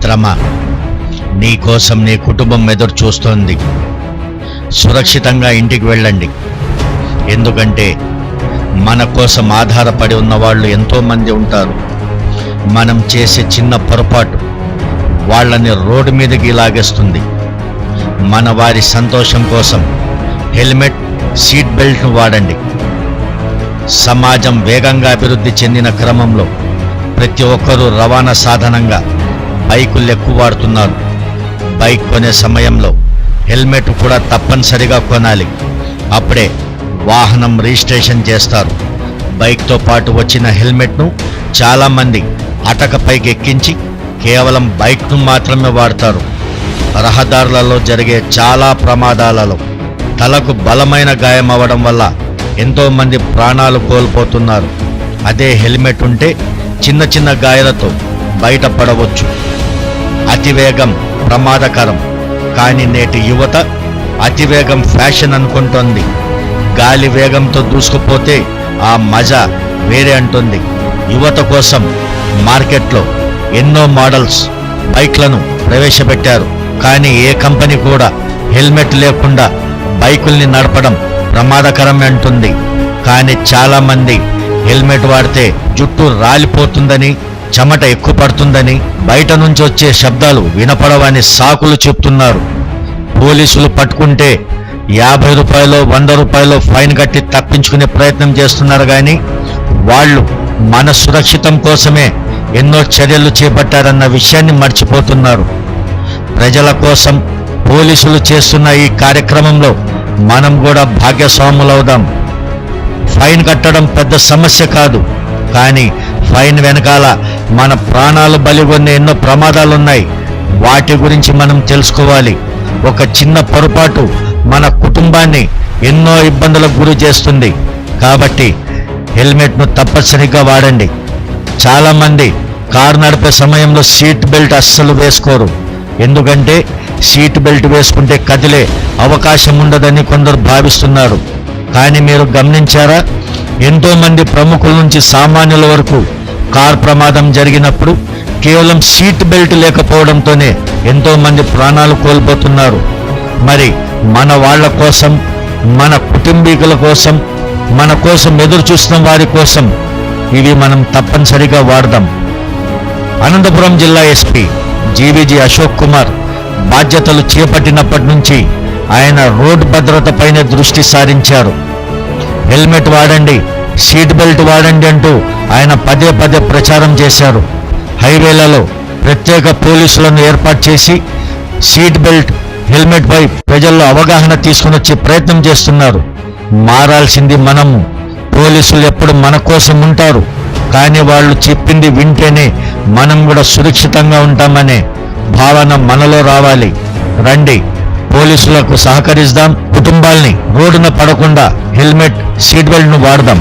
మిత్రమా, నీ కోసం నీ కుటుంబం ఎదురు చూస్తోంది. సురక్షితంగా ఇంటికి వెళ్ళండి. ఎందుకంటే మన కోసం ఆధారపడి ఉన్న వాళ్ళు ఎంతోమంది ఉంటారు. మనం చేసే చిన్న పొరపాటు వాళ్ళని రోడ్డు మీదకి లాగేస్తుంది. మన వారి సంతోషం కోసం హెల్మెట్, సీట్ బెల్ట్ను వాడండి. సమాజం వేగంగా అభివృద్ధి చెందిన క్రమంలో ప్రతి ఒక్కరూ రవాణా సాధనంగా బైకులు ఎక్కువ వాడుతున్నారు. బైక్ కొనే సమయంలో హెల్మెట్ కూడా తప్పనిసరిగా కొనాలి. అప్పుడే వాహనం రిజిస్ట్రేషన్ చేస్తారు. బైక్తో పాటు వచ్చిన హెల్మెట్ను చాలామంది అటకపైకి ఎక్కించి కేవలం బైక్ను మాత్రమే వాడతారు. రహదారులలో జరిగే చాలా ప్రమాదాలలో తలకు బలమైన గాయం అవ్వడం వల్ల ఎంతోమంది ప్రాణాలు కోల్పోతున్నారు. అదే హెల్మెట్ ఉంటే చిన్న చిన్న గాయాలతో బయటపడవచ్చు. అతివేగం ప్రమాదకరం, కానీ నేటి యువత అతివేగం ఫ్యాషన్ అనుకుంటోంది. గాలి వేగంతో దూసుకుపోతే ఆ మజా వేరే అంటుంది. యువత కోసం మార్కెట్లో ఎన్నో మోడల్స్ బైక్లను ప్రవేశపెట్టారు. కానీ ఏ కంపెనీ కూడా హెల్మెట్ లేకుండా బైకుల్ని నడపడం ప్రమాదకరమే అంటుంది. కానీ చాలామంది హెల్మెట్ వాడితే జుట్టు రాలిపోతుందని, చెమట ఎక్కువ పడుతుందని, బయట నుంచి వచ్చే శబ్దాలు వినపడవని సాకులు చెప్తున్నారు. పోలీసులు పట్టుకుంటే 50 రూపాయలు 100 రూపాయలు ఫైన్ కట్టి తప్పించుకునే ప్రయత్నం చేస్తున్నారు. కానీ వాళ్ళు మన సురక్షితం కోసమే ఎన్నో చర్యలు చేపట్టారన్న విషయాన్ని మర్చిపోతున్నారు. ప్రజల కోసం పోలీసులు చేస్తున్న ఈ కార్యక్రమంలో మనం కూడా భాగస్వాములవుదాం. ఫైన్ కట్టడం పెద్ద సమస్య కాదు, కానీ ఫైన్ వెనకాల మన ప్రాణాలు బలిగొన్న ఎన్నో ప్రమాదాలున్నాయి. వాటి గురించి మనం తెలుసుకోవాలి. ఒక చిన్న పొరపాటు మన కుటుంబాన్ని ఎన్నో ఇబ్బందులకు గురి చేస్తుంది. కాబట్టి హెల్మెట్ను తప్పనిసరిగా వాడండి. చాలామంది కారు నడిపే సమయంలో సీట్ బెల్ట్ అస్సలు వేసుకోరు. ఎందుకంటే సీట్ బెల్ట్ వేసుకుంటే కదిలే అవకాశం ఉండదని కొందరు భావిస్తున్నారు. కానీ మీరు గమనించారా, ఎంతోమంది ప్రముఖుల నుంచి సామాన్యుల వరకు కారు ప్రమాదం జరిగినప్పుడు కేవలం సీట్ బెల్ట్ లేకపోవడంతోనే ఎంతోమంది ప్రాణాలు కోల్పోతున్నారు. మరి మన వాళ్ళ కోసం, మన కుటుంబీకుల కోసం, మన కోసం ఎదురు చూస్తున్న వారి కోసం ఇవి మనం తప్పనిసరిగా వాడదాం. అనంతపురం జిల్లా ఎస్పీ G.V.G అశోక్ కుమార్ బాధ్యతలు చేపట్టినప్పటి నుంచి ఆయన రోడ్డు భద్రతపైనే దృష్టి సారించారు. హెల్మెట్ వాడండి, సీట్ బెల్ట్ వాడండి అంటూ ఆయన పదే పదే ప్రచారం చేశారు. హైవేలలో ప్రత్యేక పోలీసులను ఏర్పాటు చేసి సీట్ బెల్ట్, హెల్మెట్ పై ప్రజల్లో అవగాహన తీసుకుని వచ్చే ప్రయత్నం చేస్తున్నారు. మారాల్సింది మనము. పోలీసులు ఎప్పుడు మన కోసం ఉంటారు, కానీ వాళ్ళు చెప్పింది వింటేనే మనం కూడా సురక్షితంగా ఉంటామనే భావన మనలో రావాలి. రండి, పోలీసులకు సహకరిద్దాం. కుటుంబాల్ని రోడ్డున పడకుండా హెల్మెట్, సీట్ బెల్ట్ను వాడదాం.